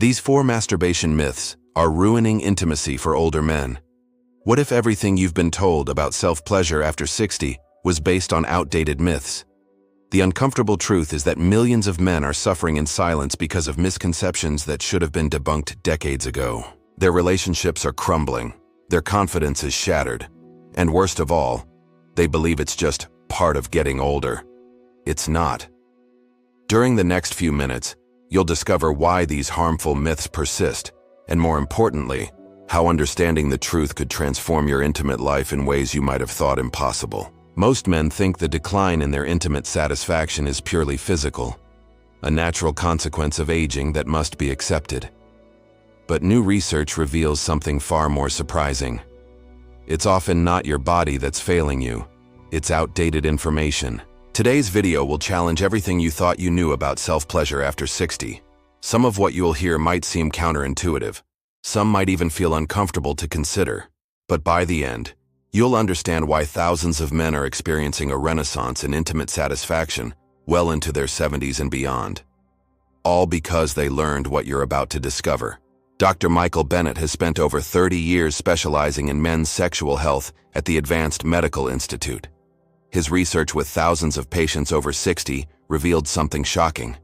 These 4 masturbation myths are ruining intimacy for older men. What if everything you've been told about self-pleasure after 60 was based on outdated myths? The uncomfortable truth is that millions of men are suffering in silence because of misconceptions that should have been debunked decades ago. Their relationships are crumbling, their confidence is shattered, and worst of all, they believe it's just part of getting older. It's not. During the next few minutes, you'll discover why these harmful myths persist, and more importantly, how understanding the truth could transform your intimate life in ways you might have thought impossible. Most men think the decline in their intimate satisfaction is purely physical, a natural consequence of aging that must be accepted. But new research reveals something far more surprising. It's often not your body that's failing you, it's outdated information. Today's video will challenge everything you thought you knew about self-pleasure after 60. Some of what you'll hear might seem counterintuitive. Some might even feel uncomfortable to consider. But by the end, you'll understand why thousands of men are experiencing a renaissance in intimate satisfaction well into their 70s and beyond. All because they learned what you're about to discover. Dr. Michael Bennett has spent over 30 years specializing in men's sexual health at the Advanced Medical Institute. His research with thousands of patients over 60 revealed something shocking.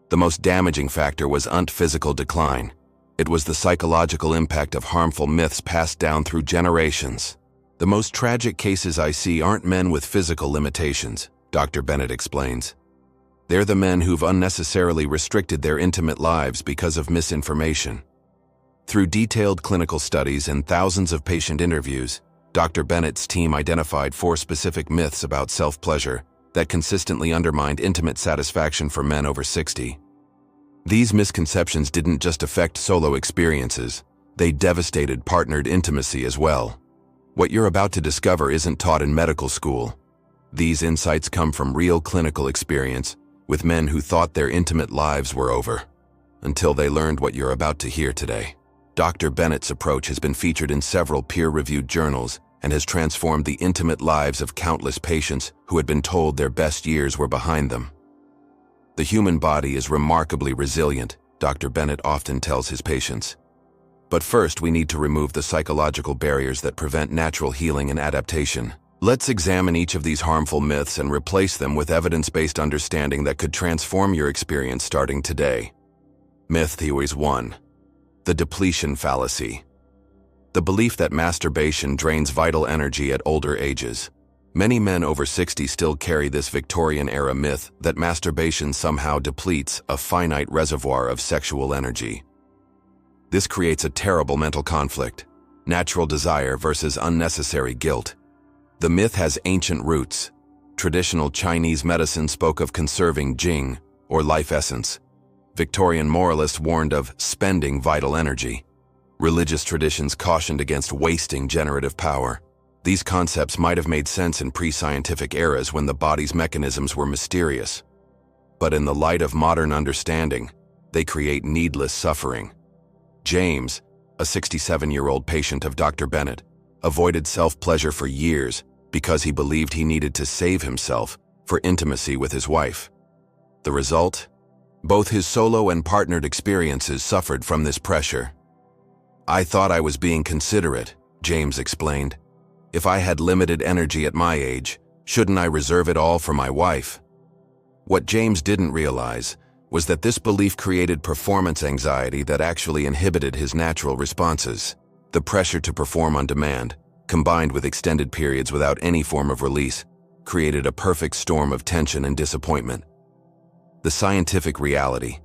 The most damaging factor wasn't physical decline. It was the psychological impact of harmful myths passed down through generations. The most tragic cases I see aren't men with physical limitations, Dr. Bennett explains. They're the men who've unnecessarily restricted their intimate lives because of misinformation. Through detailed clinical studies and thousands of patient interviews, Dr. Bennett's team identified 4 specific myths about self-pleasure that consistently undermined intimate satisfaction for men over 60. These misconceptions didn't just affect solo experiences, they devastated partnered intimacy as well. What you're about to discover isn't taught in medical school. These insights come from real clinical experience with men who thought their intimate lives were over, until they learned what you're about to hear today. Dr. Bennett's approach has been featured in several peer-reviewed journals and has transformed the intimate lives of countless patients who had been told their best years were behind them. The human body is remarkably resilient, Dr. Bennett often tells his patients. But first, we need to remove the psychological barriers that prevent natural healing and adaptation. Let's examine each of these harmful myths and replace them with evidence-based understanding that could transform your experience starting today. Myth Theory 1. The depletion fallacy. The belief that masturbation drains vital energy at older ages. Many men over 60 still carry this Victorian-era myth that masturbation somehow depletes a finite reservoir of sexual energy. This creates a terrible mental conflict, natural desire versus unnecessary guilt. The myth has ancient roots. Traditional Chinese medicine spoke of conserving jing, or life essence. Victorian moralists warned of spending vital energy. Religious traditions cautioned against wasting generative power. These concepts might have made sense in pre-scientific eras when the body's mechanisms were mysterious. But in the light of modern understanding, they create needless suffering. James, a 67-year-old patient of Dr. Bennett, avoided self-pleasure for years because he believed he needed to save himself for intimacy with his wife. The result? Both his solo and partnered experiences suffered from this pressure. "I thought I was being considerate," James explained. "If I had limited energy at my age, shouldn't I reserve it all for my wife?" What James didn't realize was that this belief created performance anxiety that actually inhibited his natural responses. The pressure to perform on demand, combined with extended periods without any form of release, created a perfect storm of tension and disappointment. The scientific reality.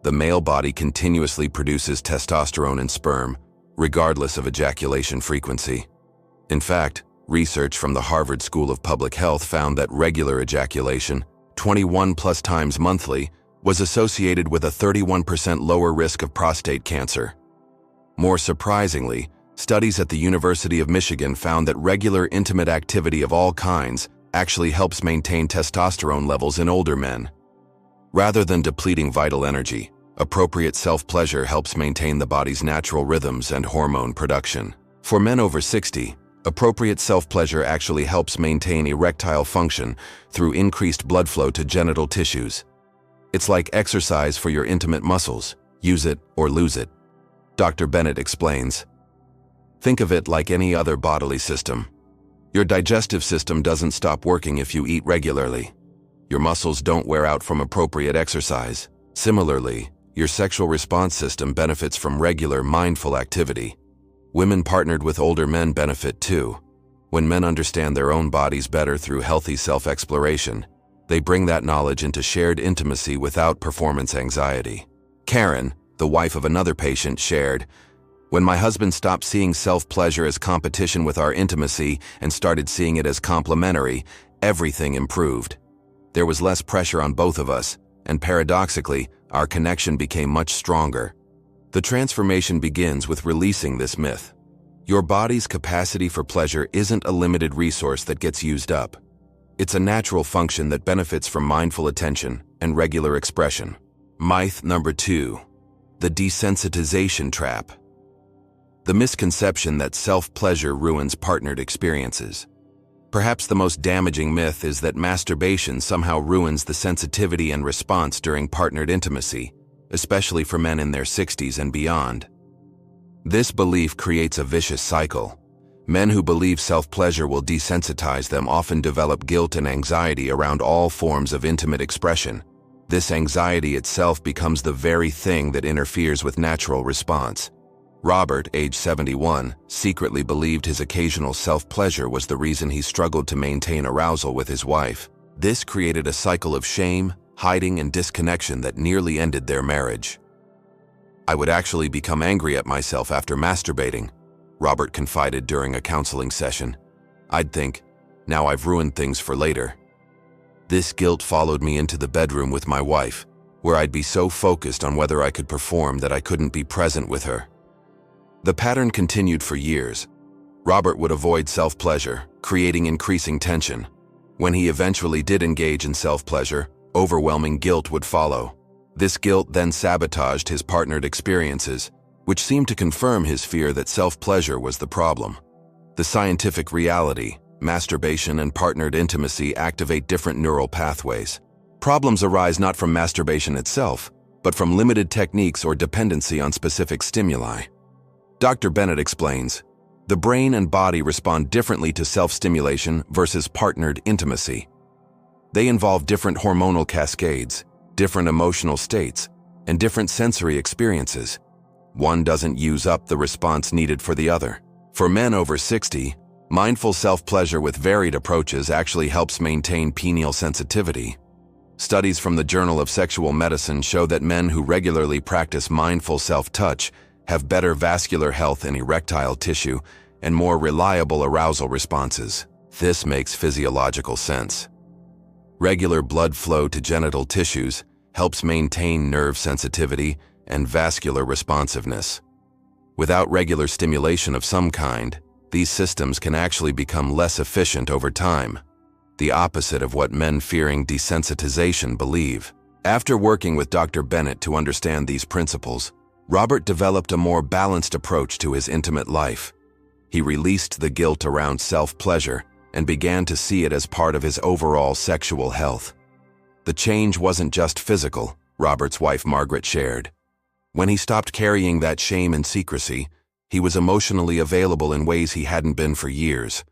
The male body continuously produces testosterone and sperm, regardless of ejaculation frequency. In fact, research from the Harvard School of Public Health found that regular ejaculation, 21+ times monthly, was associated with a 31% lower risk of prostate cancer. More surprisingly, studies at the University of Michigan found that regular intimate activity of all kinds actually helps maintain testosterone levels in older men. Rather than depleting vital energy, appropriate self-pleasure helps maintain the body's natural rhythms and hormone production. For men over 60, appropriate self-pleasure actually helps maintain erectile function through increased blood flow to genital tissues. It's like exercise for your intimate muscles, Use it or lose it. Dr. Bennett explains. Think of it like any other bodily system. Your digestive system doesn't stop working if you eat regularly. Your muscles don't wear out from appropriate exercise. Similarly, your sexual response system benefits from regular, mindful activity. Women partnered with older men benefit too. When men understand their own bodies better through healthy self-exploration, they bring that knowledge into shared intimacy without performance anxiety. Karen, the wife of another patient, shared, "When my husband stopped seeing self-pleasure as competition with our intimacy and started seeing it as complementary, everything improved. There was less pressure on both of us, and paradoxically, our connection became much stronger." The transformation begins with releasing this myth. Your body's capacity for pleasure isn't a limited resource that gets used up. It's a natural function that benefits from mindful attention and regular expression. Myth number 2. The desensitization trap. The misconception that self-pleasure ruins partnered experiences. Perhaps the most damaging myth is that masturbation somehow ruins the sensitivity and response during partnered intimacy, especially for men in their 60s and beyond. This belief creates a vicious cycle. Men who believe self-pleasure will desensitize them often develop guilt and anxiety around all forms of intimate expression. This anxiety itself becomes the very thing that interferes with natural response. Robert, age 71, secretly believed his occasional self-pleasure was the reason he struggled to maintain arousal with his wife. This created a cycle of shame, hiding, and disconnection that nearly ended their marriage. "I would actually become angry at myself after masturbating," Robert confided during a counseling session. "I'd think, now I've ruined things for later." This guilt followed me into the bedroom with my wife, where I'd be so focused on whether I could perform that I couldn't be present with her. The pattern continued for years. Robert would avoid self-pleasure, creating increasing tension. When he eventually did engage in self-pleasure, overwhelming guilt would follow. This guilt then sabotaged his partnered experiences, which seemed to confirm his fear that self-pleasure was the problem. The scientific reality, masturbation and partnered intimacy activate different neural pathways. Problems arise not from masturbation itself, but from limited techniques or dependency on specific stimuli. Dr. Bennett explains, the brain and body respond differently to self-stimulation versus partnered intimacy. They involve different hormonal cascades, different emotional states, and different sensory experiences. One doesn't use up the response needed for the other. For men over 60, mindful self-pleasure with varied approaches actually helps maintain pineal sensitivity. Studies from the Journal of Sexual Medicine show that men who regularly practice mindful self-touch have better vascular health and erectile tissue and more reliable arousal responses. This makes physiological sense. Regular blood flow to genital tissues helps maintain nerve sensitivity and vascular responsiveness. Without regular stimulation of some kind, these systems can actually become less efficient over time, the opposite of what men fearing desensitization believe. After working with Dr. Bennett to understand these principles, Robert developed a more balanced approach to his intimate life. He released the guilt around self-pleasure and began to see it as part of his overall sexual health. The change wasn't just physical, Robert's wife Margaret shared. When he stopped carrying that shame and secrecy, he was emotionally available in ways he hadn't been for years.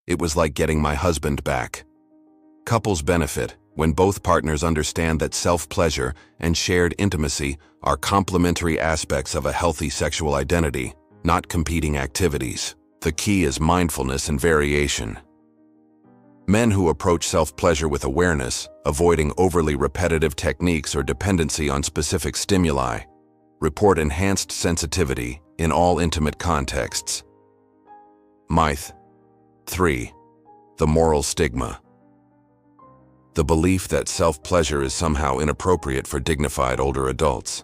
It was like getting my husband back. Couples benefit when both partners understand that self-pleasure and shared intimacy are complementary aspects of a healthy sexual identity, not competing activities. The key is mindfulness and variation. Men who approach self-pleasure with awareness, avoiding overly repetitive techniques or dependency on specific stimuli, report enhanced sensitivity in all intimate contexts. Myth 3. The moral stigma. The belief that self-pleasure is somehow inappropriate for dignified older adults.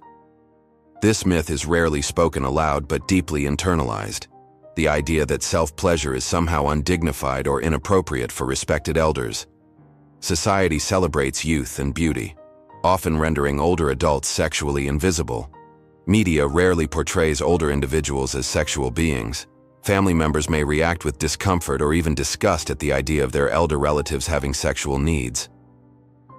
This myth is rarely spoken aloud but deeply internalized. The idea that self-pleasure is somehow undignified or inappropriate for respected elders. Society celebrates youth and beauty, often rendering older adults sexually invisible. Media rarely portrays older individuals as sexual beings. Family members may react with discomfort or even disgust at the idea of their elder relatives having sexual needs.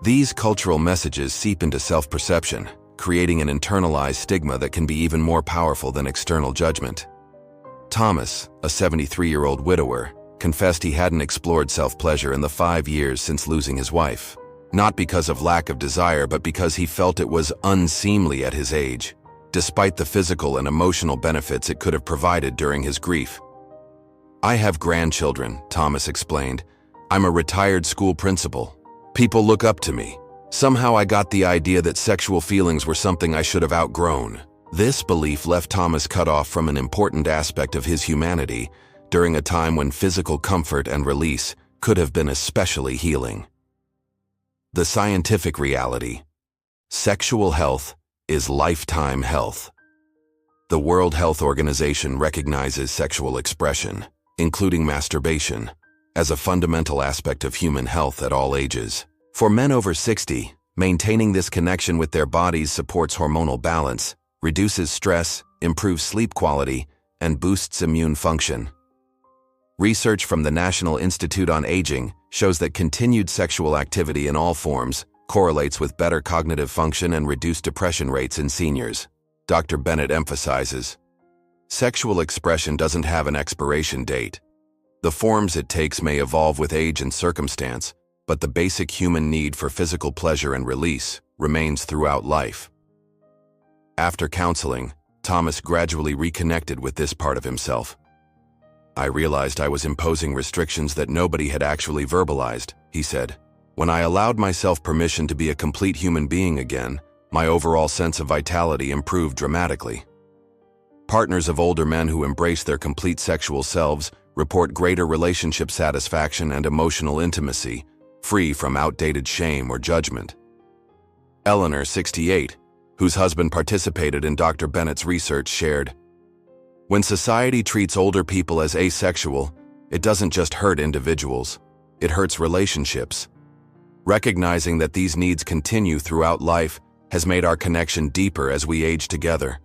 These cultural messages seep into self-perception, creating an internalized stigma that can be even more powerful than external judgment. Thomas, a 73-year-old widower, confessed he hadn't explored self-pleasure in the 5 years since losing his wife. Not because of lack of desire, but because he felt it was unseemly at his age, despite the physical and emotional benefits it could have provided during his grief. "I have grandchildren," Thomas explained. "I'm a retired school principal. People look up to me. Somehow I got the idea that sexual feelings were something I should have outgrown." This belief left Thomas cut off from an important aspect of his humanity during a time when physical comfort and release could have been especially healing. The scientific reality: sexual health is lifetime health. The World Health Organization recognizes sexual expression, including masturbation, as a fundamental aspect of human health at all ages. For men over 60, maintaining this connection with their bodies supports hormonal balance, reduces stress, improves sleep quality, and boosts immune function. Research from the National Institute on Aging shows that continued sexual activity in all forms correlates with better cognitive function and reduced depression rates in seniors. Dr. Bennett emphasizes, "Sexual expression doesn't have an expiration date. The forms it takes may evolve with age and circumstance, but the basic human need for physical pleasure and release remains throughout life." After counseling, Thomas gradually reconnected with this part of himself. "I realized I was imposing restrictions that nobody had actually verbalized," he said. "When I allowed myself permission to be a complete human being again, my overall sense of vitality improved dramatically." Partners of older men who embrace their complete sexual selves report greater relationship satisfaction and emotional intimacy, free from outdated shame or judgment. Eleanor, 68, whose husband participated in Dr. Bennett's research, shared, "When society treats older people as asexual, it doesn't just hurt individuals, it hurts relationships. Recognizing that these needs continue throughout life has made our connection deeper as we age together.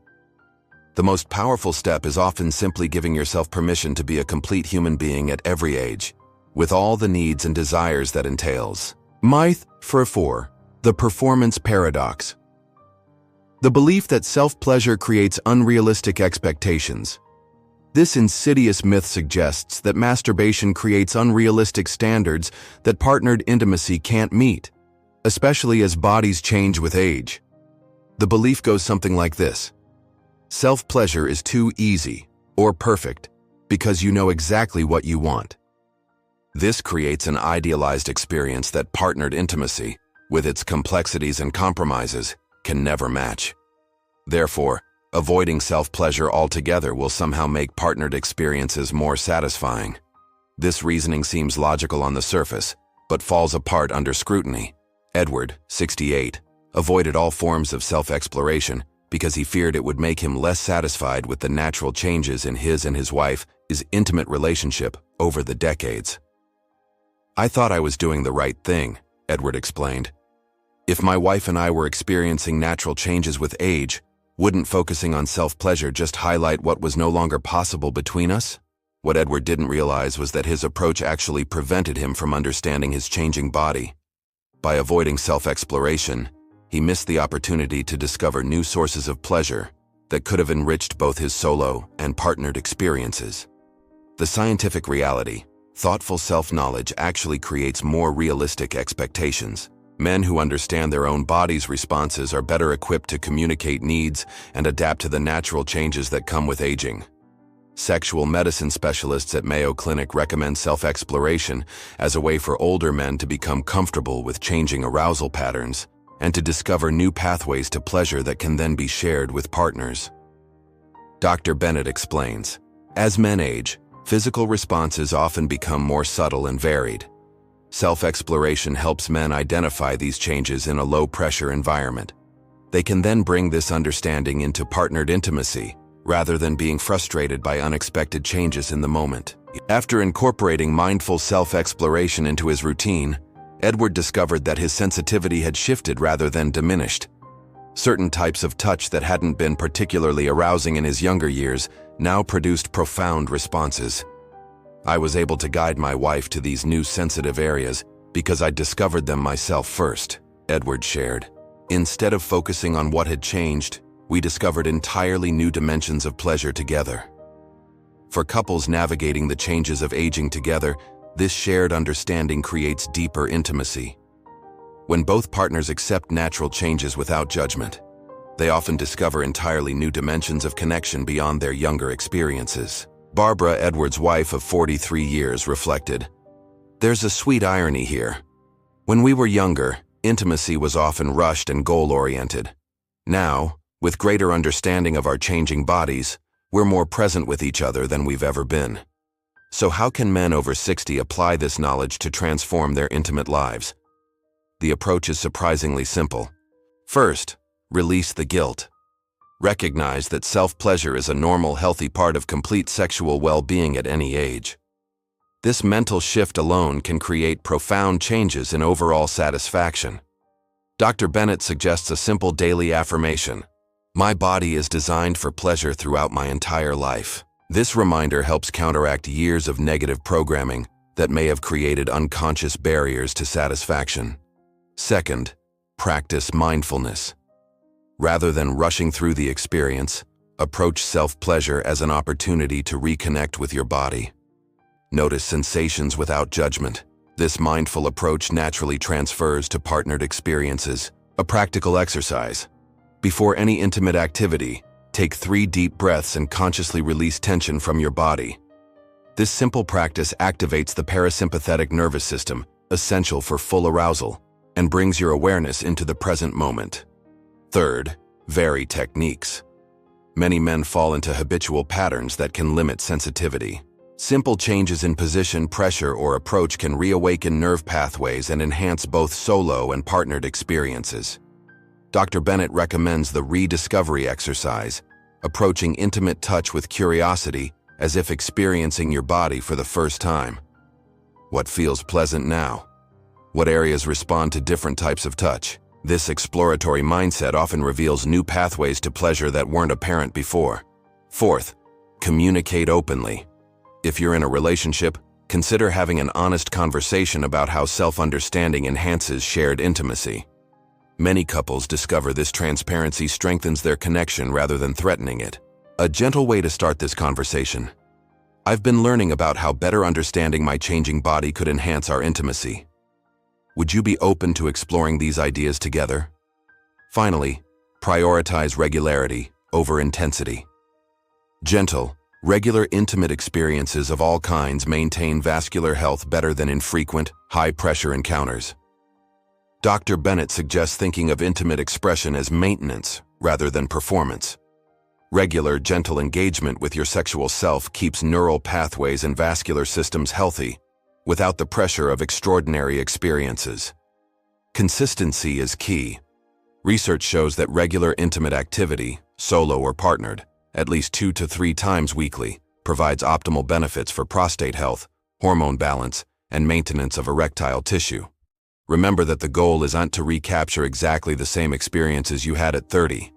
The most powerful step is often simply giving yourself permission to be a complete human being at every age, with all the needs and desires that entails." Myth for 4. The performance paradox. The belief that self-pleasure creates unrealistic expectations. This insidious myth suggests that masturbation creates unrealistic standards that partnered intimacy can't meet, especially as bodies change with age. The belief goes something like this: self-pleasure is too easy or perfect because you know exactly what you want. This creates an idealized experience that partnered intimacy, with its complexities and compromises, can never match. Therefore, avoiding self-pleasure altogether will somehow make partnered experiences more satisfying. This reasoning seems logical on the surface, but falls apart under scrutiny. Edward, 68, avoided all forms of self-exploration because he feared it would make him less satisfied with the natural changes in his and his wife's intimate relationship over the decades. "I thought I was doing the right thing," Edward explained. "If my wife and I were experiencing natural changes with age, wouldn't focusing on self-pleasure just highlight what was no longer possible between us?" What Edward didn't realize was that his approach actually prevented him from understanding his changing body. By avoiding self-exploration, he missed the opportunity to discover new sources of pleasure that could have enriched both his solo and partnered experiences. The scientific reality: thoughtful self-knowledge actually creates more realistic expectations. Men who understand their own body's responses are better equipped to communicate needs and adapt to the natural changes that come with aging. Sexual medicine specialists at Mayo Clinic recommend self-exploration as a way for older men to become comfortable with changing arousal patterns and to discover new pathways to pleasure that can then be shared with partners. Dr. Bennett explains, "As men age, physical responses often become more subtle and varied. Self-exploration helps men identify these changes in a low-pressure environment. They can then bring this understanding into partnered intimacy, rather than being frustrated by unexpected changes in the moment." After incorporating mindful self-exploration into his routine, Edward discovered that his sensitivity had shifted rather than diminished. Certain types of touch that hadn't been particularly arousing in his younger years now produced profound responses. "I was able to guide my wife to these new sensitive areas because I discovered them myself first," Edward shared. Instead of focusing on what had changed, we discovered entirely new dimensions of pleasure together. For couples navigating the changes of aging together, this shared understanding creates deeper intimacy. When both partners accept natural changes without judgment, they often discover entirely new dimensions of connection beyond their younger experiences. Barbara, Edward's wife of 43 years, reflected, "There's a sweet irony here. When we were younger, intimacy was often rushed and goal-oriented. Now, with greater understanding of our changing bodies, we're more present with each other than we've ever been." So how can men over 60 apply this knowledge to transform their intimate lives? The approach is surprisingly simple. First, release the guilt. Recognize that self-pleasure is a normal, healthy part of complete sexual well-being at any age. This mental shift alone can create profound changes in overall satisfaction. Dr. Bennett suggests a simple daily affirmation: "My body is designed for pleasure throughout my entire life." This reminder helps counteract years of negative programming that may have created unconscious barriers to satisfaction. Second, practice mindfulness. Rather than rushing through the experience, approach self-pleasure as an opportunity to reconnect with your body. Notice sensations without judgment. This mindful approach naturally transfers to partnered experiences. A practical exercise. Before any intimate activity, take 3 deep breaths and consciously release tension from your body. This simple practice activates the parasympathetic nervous system, essential for full arousal, and brings your awareness into the present moment. Third, vary techniques. Many men fall into habitual patterns that can limit sensitivity. Simple changes in position, pressure, or approach can reawaken nerve pathways and enhance both solo and partnered experiences. Dr. Bennett recommends the rediscovery exercise, approaching intimate touch with curiosity as if experiencing your body for the first time. What feels pleasant now? What areas respond to different types of touch? This exploratory mindset often reveals new pathways to pleasure that weren't apparent before. Fourth, communicate openly. If you're in a relationship, consider having an honest conversation about how self-understanding enhances shared intimacy. Many couples discover this transparency strengthens their connection rather than threatening it. A gentle way to start this conversation: "I've been learning about how better understanding my changing body could enhance our intimacy. Would you be open to exploring these ideas together?" Finally, prioritize regularity over intensity. Gentle, regular intimate experiences of all kinds maintain vascular health better than infrequent, high-pressure encounters. Dr. Bennett suggests thinking of intimate expression as maintenance rather than performance. Regular, gentle engagement with your sexual self keeps neural pathways and vascular systems healthy, without the pressure of extraordinary experiences. Consistency is key. Research shows that regular intimate activity, solo or partnered, at least 2 to 3 times weekly, provides optimal benefits for prostate health, hormone balance, and maintenance of erectile tissue. Remember that the goal isn't to recapture exactly the same experiences you had at 30.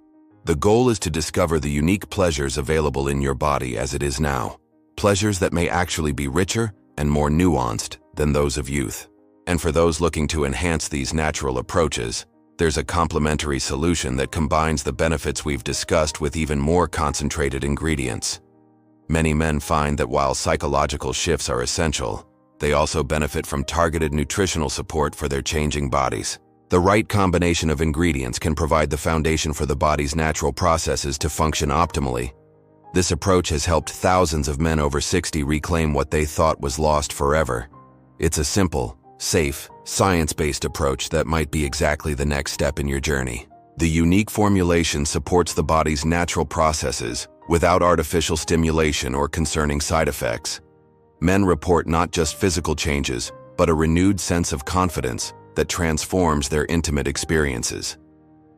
The goal is to discover the unique pleasures available in your body as it is now. Pleasures that may actually be richer and more nuanced than those of youth. And for those looking to enhance these natural approaches, there's a complementary solution that combines the benefits we've discussed with even more concentrated ingredients. Many men find that while psychological shifts are essential, they also benefit from targeted nutritional support for their changing bodies. The right combination of ingredients can provide the foundation for the body's natural processes to function optimally. This approach has helped thousands of men over 60 reclaim what they thought was lost forever. It's a simple, safe, science-based approach that might be exactly the next step in your journey. The unique formulation supports the body's natural processes without artificial stimulation or concerning side effects. Men report not just physical changes, but a renewed sense of confidence that transforms their intimate experiences.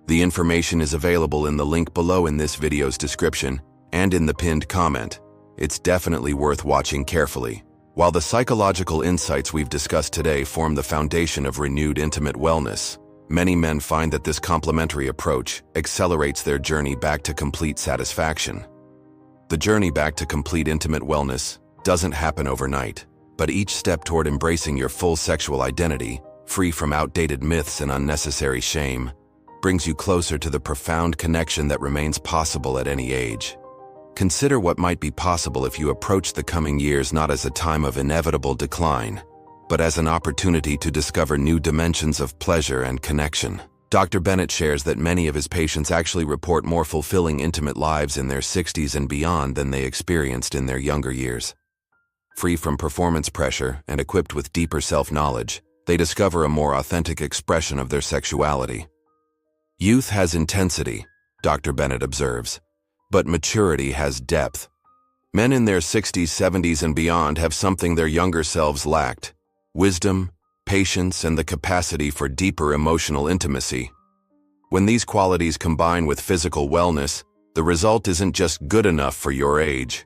The information is available in the link below in this video's description and in the pinned comment. It's definitely worth watching carefully. While the psychological insights we've discussed today form the foundation of renewed intimate wellness, many men find that this complementary approach accelerates their journey back to complete satisfaction. The journey back to complete intimate wellness doesn't happen overnight, but each step toward embracing your full sexual identity, free from outdated myths and unnecessary shame, brings you closer to the profound connection that remains possible at any age. Consider what might be possible if you approach the coming years not as a time of inevitable decline, but as an opportunity to discover new dimensions of pleasure and connection. Dr. Bennett shares that many of his patients actually report more fulfilling intimate lives in their 60s and beyond than they experienced in their younger years. Free from performance pressure and equipped with deeper self-knowledge, they discover a more authentic expression of their sexuality. Youth has intensity, Dr. Bennett observes, but maturity has depth. Men in their 60s, 70s, and beyond have something their younger selves lacked: wisdom, patience, and the capacity for deeper emotional intimacy. When these qualities combine with physical wellness, the result isn't just good enough for your age.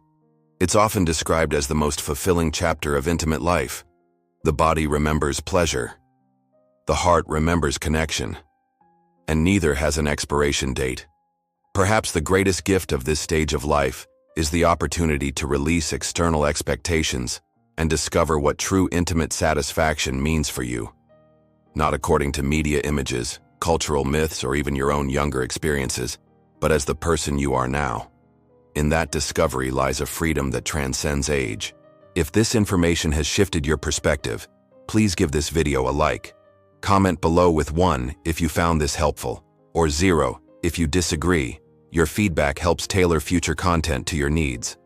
It's often described as the most fulfilling chapter of intimate life. The body remembers pleasure. The heart remembers connection. And neither has an expiration date. Perhaps the greatest gift of this stage of life is the opportunity to release external expectations and discover what true intimate satisfaction means for you. Not according to media images, cultural myths, or even your own younger experiences, but as the person you are now. In that discovery lies a freedom that transcends age. If this information has shifted your perspective, please give this video a like. Comment below with 1 if you found this helpful, or 0 if you disagree. Your feedback helps tailor future content to your needs.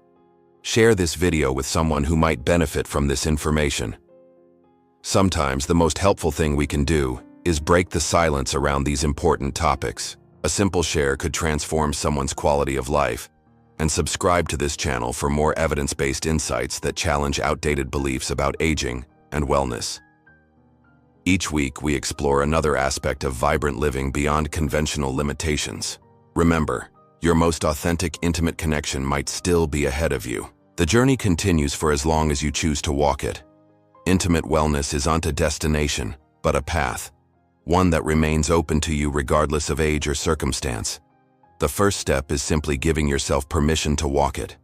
Share this video with someone who might benefit from this information. Sometimes the most helpful thing we can do is break the silence around these important topics. A simple share could transform someone's quality of life. And subscribe to this channel for more evidence-based insights that challenge outdated beliefs about aging and wellness. Each week, we explore another aspect of vibrant living beyond conventional limitations. Remember, your most authentic, intimate connection might still be ahead of you. The journey continues for as long as you choose to walk it. Intimate wellness isn't a destination, but a path, one that remains open to you regardless of age or circumstance. The first step is simply giving yourself permission to walk it.